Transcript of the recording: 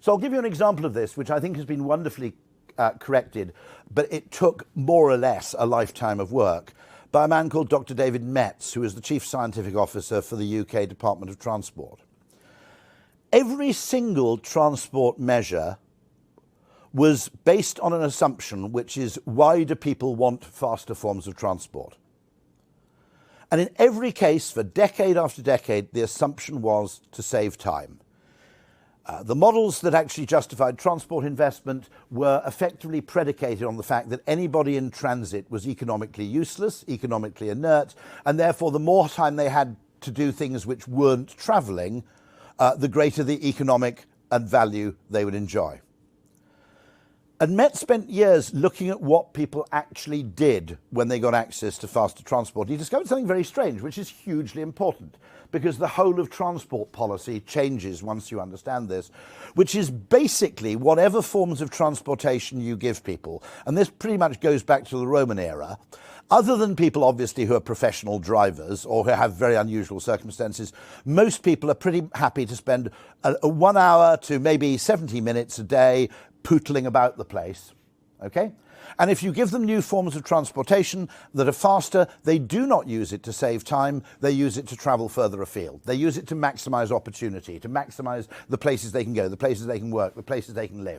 So I'll give you an example of this, which I think has been wonderfully corrected, but it took more or less a lifetime of work, by a man called Dr. David Metz, who is the Chief Scientific Officer for the UK Department of Transport. Every single transport measure was based on an assumption, which is, why do people want faster forms of transport? And in every case, for decade after decade, the assumption was to save time. The models that actually justified transport investment were effectively predicated on the fact that anybody in transit was economically useless, economically inert, and therefore the more time they had to do things which weren't travelling, the greater the economic and value they would enjoy. And Metz spent years looking at what people actually did when they got access to faster transport. He discovered something very strange, which is hugely important, because the whole of transport policy changes once you understand this, which is basically whatever forms of transportation you give people, and this pretty much goes back to the Roman era, other than people obviously who are professional drivers or who have very unusual circumstances, most people are pretty happy to spend a 1 hour to maybe 70 minutes a day pootling about the place, okay? And if you give them new forms of transportation that are faster, they do not use it to save time, they use it to travel further afield. They use it to maximize opportunity, to maximize the places they can go, the places they can work, the places they can live.